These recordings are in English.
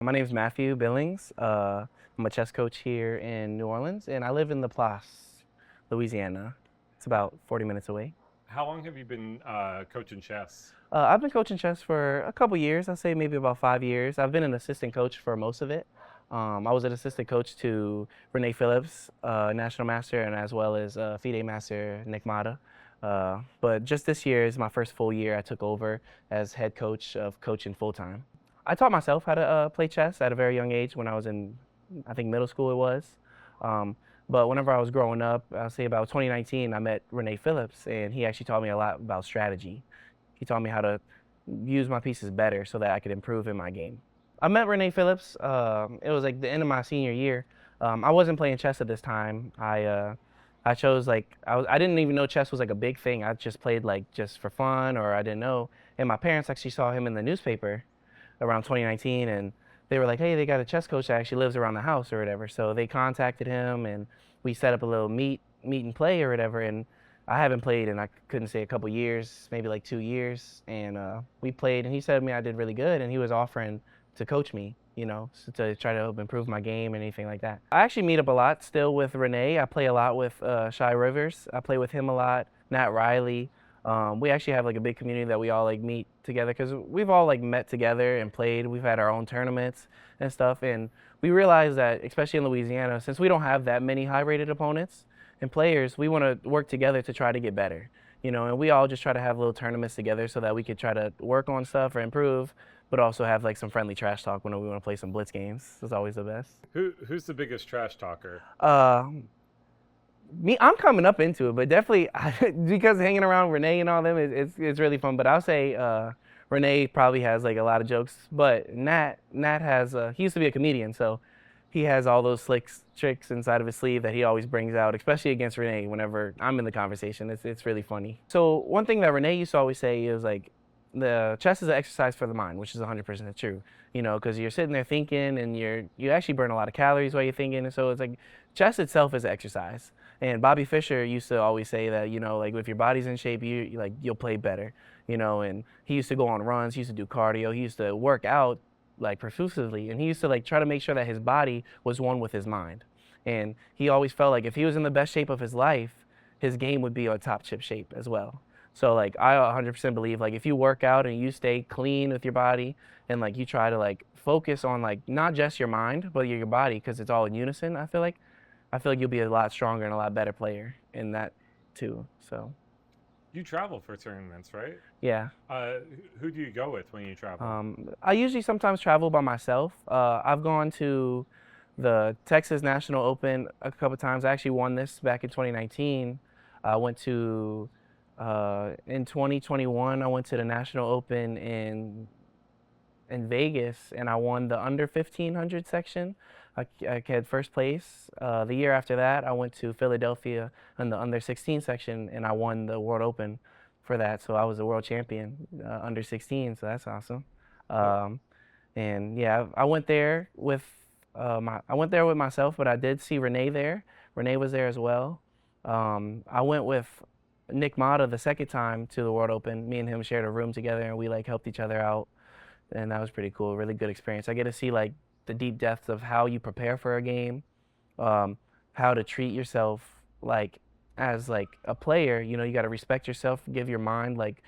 My name is Matthew Billings. I'm a chess coach here in New Orleans, and I live in LaPlace, Louisiana. It's about 40 minutes away. How long have you been coaching chess? I've been coaching chess for a couple years. I'd say maybe about 5 years. I've been an assistant coach for most of it. I was an assistant coach to Renee Phillips, national master, and as well as FIDE master Nick Mata. But just this year is my first full year I took over as head coach of coaching full time. I taught myself how to play chess at a very young age when I was in, I think, middle school it was. Um, but whenever I was growing up, I'll say about 2019, I met Renee Phillips, and he actually taught me a lot about strategy. He taught me how to use my pieces better so that I could improve in my game. I met Renee Phillips. It was like the end of my senior year. I wasn't playing chess at this time. I chose like I didn't even know chess was like a big thing. I just played like just for fun, or I didn't know. And my parents actually saw him in the newspaper around 2019, and they were like, "Hey, they got a chess coach that actually lives around the house or whatever." So they contacted him, and we set up a little meet and play or whatever. And I haven't played in I couldn't say a couple years, maybe like 2 years. And we played, and he said to me I did really good, and he was offering to coach me, to try to help improve my game and anything like that. I actually meet up a lot still with Renee. I play a lot with Shy Rivers. I play with him a lot. Nat Riley. We actually have like a big community that we all like meet together because we've all like met together and played. We've had our own tournaments and stuff, and we realize that especially in Louisiana, since we don't have that many high-rated opponents and players, we want to work together to try to get better. And we all just try to have little tournaments together so that we could try to work on stuff or improve, but also have like some friendly trash talk when we want to play some blitz games. It's always the best. Who's the biggest trash talker? Uh, I'm coming up into it, but definitely because hanging around Renee and all them, it's really fun. But I'll say Renee probably has like a lot of jokes, but Nat has he used to be a comedian, so he has all those slick tricks inside of his sleeve that he always brings out, especially against Renee. Whenever I'm in the conversation, it's really funny. So one thing that Renee used to always say is like, the chess is an exercise for the mind, which is 100% true. Because you're sitting there thinking, and you actually burn a lot of calories while you're thinking, and so it's like chess itself is an exercise. And Bobby Fischer used to always say that, like if your body's in shape, you'll play better. And he used to go on runs, he used to do cardio, he used to work out like profusively, and he used to like try to make sure that his body was one with his mind. And he always felt like if he was in the best shape of his life, his game would be on top chip shape as well. So like I 100% believe like if you work out and you stay clean with your body, and like you try to like focus on like not just your mind but your body, because it's all in unison, I feel like you'll be a lot stronger and a lot better player in that too. So You travel for tournaments, right? yeah. Who do you go with when you travel? I usually sometimes travel by myself. I've gone to the Texas National Open a couple times. I actually won this back in 2019. I went to in 2021. I went to the National Open in Vegas, and I won the under 1500 section. I had first place. The year after that, I went to Philadelphia in the under 16 section, and I won the World Open for that. So I was a world champion under 16. So that's awesome. Oh, Um, and yeah, I went there with myself, but I did see Renee there. Renee was there as well. I went with Nick Mata the second time to the World Open. Me and him shared a room together, and we like helped each other out, and that was pretty cool. Really good experience. I get to see like the deep depths of how you prepare for a game, um, how to treat yourself like as like a player. You got to respect yourself, give your mind like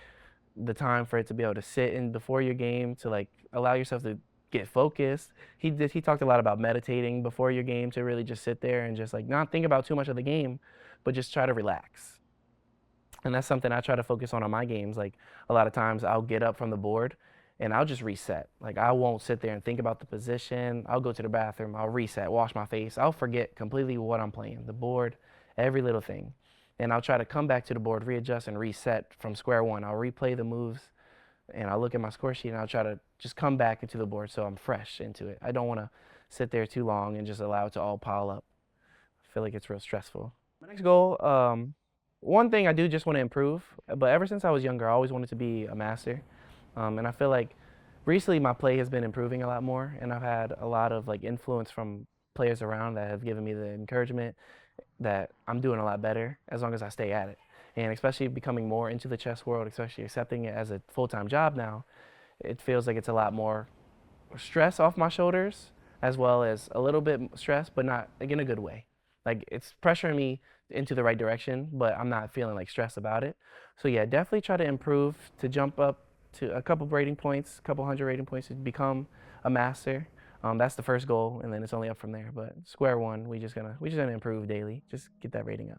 the time for it to be able to sit in before your game, to like allow yourself to get focused. He talked a lot about meditating before your game, to really just sit there and just like not think about too much of the game, but just try to relax. And that's something I try to focus on my games. Like a lot of times I'll get up from the board and I'll just reset. Like I won't sit there and think about the position. I'll go to the bathroom, I'll reset, wash my face. I'll forget completely what I'm playing, the board, every little thing. And I'll try to come back to the board, readjust and reset from square one. I'll replay the moves, and I'll look at my score sheet, and I'll try to just come back into the board so I'm fresh into it. I don't want to sit there too long and just allow it to all pile up. I feel like it's real stressful. My next goal, one thing I do just want to improve, but ever since I was younger, I always wanted to be a master. And I feel like recently my play has been improving a lot more, and I've had a lot of like influence from players around that have given me the encouragement that I'm doing a lot better as long as I stay at it. And especially becoming more into the chess world, especially accepting it as a full-time job now, it feels like it's a lot more stress off my shoulders, as well as a little bit stress, but not like in a good way. Like it's pressuring me into the right direction, but I'm not feeling like stressed about it. So yeah, definitely try to improve to jump up to a couple rating points, a couple hundred rating points to become a master. That's the first goal, and then it's only up from there. But square one, we just gonna improve daily, just get that rating up.